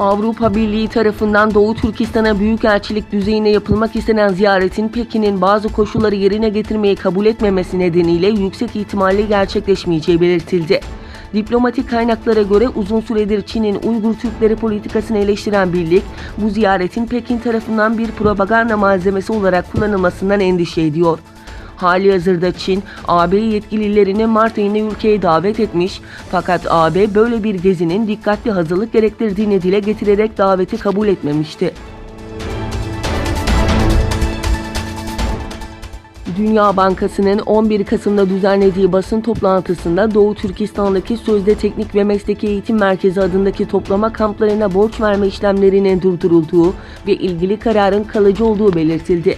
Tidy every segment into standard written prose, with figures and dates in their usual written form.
Avrupa Birliği tarafından Doğu Türkistan'a büyükelçilik düzeyinde yapılmak istenen ziyaretin Pekin'in bazı koşulları yerine getirmeyi kabul etmemesi nedeniyle yüksek ihtimalle gerçekleşmeyeceği belirtildi. Diplomatik kaynaklara göre uzun süredir Çin'in Uygur Türkleri politikasını eleştiren birlik, bu ziyaretin Pekin tarafından bir propaganda malzemesi olarak kullanılmasından endişe ediyor. Halihazırda Çin, AB yetkililerini Mart ayında ülkeye davet etmiş, fakat AB böyle bir gezinin dikkatli hazırlık gerektirdiğini dile getirerek daveti kabul etmemişti. Dünya Bankası'nın 11 Kasım'da düzenlediği basın toplantısında Doğu Türkistan'daki sözde teknik ve mesleki eğitim merkezi adındaki toplama kamplarına borç verme işlemlerinin durdurulduğu ve ilgili kararın kalıcı olduğu belirtildi.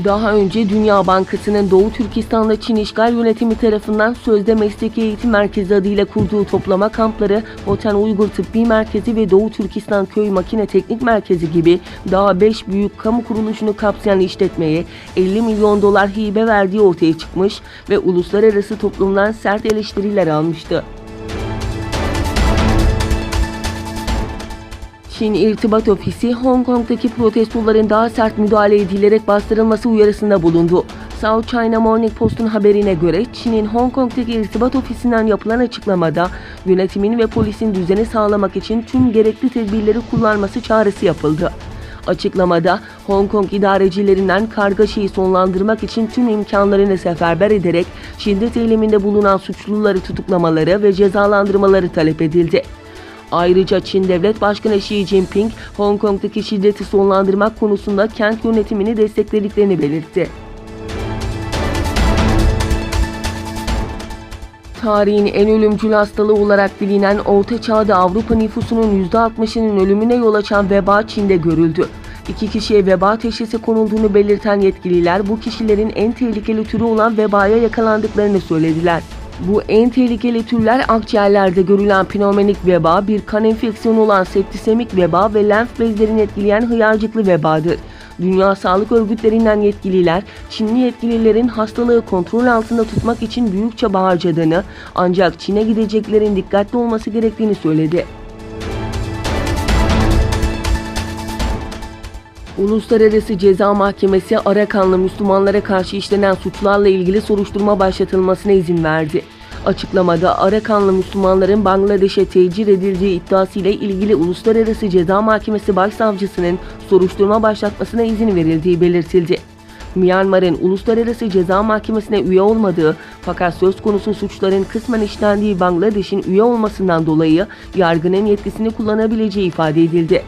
Daha önce Dünya Bankası'nın Doğu Türkistan'da Çin işgal yönetimi tarafından sözde mesleki eğitim merkezi adıyla kurduğu toplama kampları, Hoten Uygur Tıbbi Merkezi ve Doğu Türkistan Köy Makine Teknik Merkezi gibi daha 5 büyük kamu kuruluşunu kapsayan işletmeye 50 milyon dolar hibe verdiği ortaya çıkmış ve uluslararası toplumdan sert eleştiriler almıştı. Çin İrtibat Ofisi, Hong Kong'daki protestoların daha sert müdahale edilerek bastırılması uyarısında bulundu. South China Morning Post'un haberine göre Çin'in Hong Kong'daki İrtibat Ofisi'nden yapılan açıklamada yönetimin ve polisin düzeni sağlamak için tüm gerekli tedbirleri kullanması çağrısı yapıldı. Açıklamada Hong Kong idarecilerinden kargaşayı sonlandırmak için tüm imkanlarını seferber ederek şiddet eyleminde bulunan suçluları tutuklamaları ve cezalandırmaları talep edildi. Ayrıca Çin Devlet Başkanı Xi Jinping, Hong Kong'daki şiddeti sonlandırmak konusunda kent yönetimini desteklediklerini belirtti. Tarihin en ölümcül hastalığı olarak bilinen Orta Çağ'da Avrupa nüfusunun %60'ının ölümüne yol açan veba Çin'de görüldü. 2 kişiye veba teşhisi konulduğunu belirten yetkililer bu kişilerin en tehlikeli türü olan vebaya yakalandıklarını söylediler. Bu en tehlikeli türler akciğerlerde görülen pneumonik veba, bir kan enfeksiyonu olan septisemik veba ve lenf bezlerini etkileyen hıyarcıklı vebadır. Dünya Sağlık Örgütlerinden yetkililer, Çinli yetkililerin hastalığı kontrol altında tutmak için büyük çaba harcadığını, ancak Çin'e gideceklerin dikkatli olması gerektiğini söyledi. Uluslararası Ceza Mahkemesi, Arakanlı Müslümanlara karşı işlenen suçlarla ilgili soruşturma başlatılmasına izin verdi. Açıklamada Arakanlı Müslümanların Bangladeş'e tecir edildiği iddiasıyla ilgili Uluslararası Ceza Mahkemesi Başsavcısının soruşturma başlatmasına izin verildiği belirtildi. Myanmar'ın Uluslararası Ceza Mahkemesi'ne üye olmadığı fakat söz konusu suçların kısmen işlendiği Bangladeş'in üye olmasından dolayı yargının yetkisini kullanabileceği ifade edildi.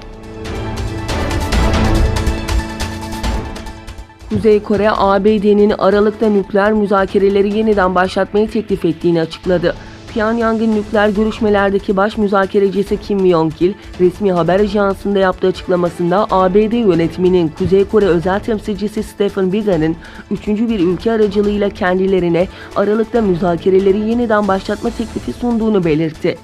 Kuzey Kore, ABD'nin Aralık'ta nükleer müzakereleri yeniden başlatmayı teklif ettiğini açıkladı. Pyongyang'ın nükleer görüşmelerdeki baş müzakerecisi Kim Yong-il, resmi haber ajansında yaptığı açıklamasında ABD yönetiminin Kuzey Kore özel temsilcisi Stephen Biegun'ın 3. bir ülke aracılığıyla kendilerine Aralık'ta müzakereleri yeniden başlatma teklifi sunduğunu belirtti.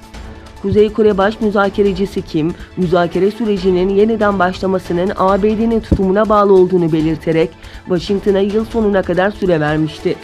Kuzey Kore baş müzakerecisi Kim, müzakere sürecinin yeniden başlamasının ABD'nin tutumuna bağlı olduğunu belirterek Washington'a yıl sonuna kadar süre vermişti.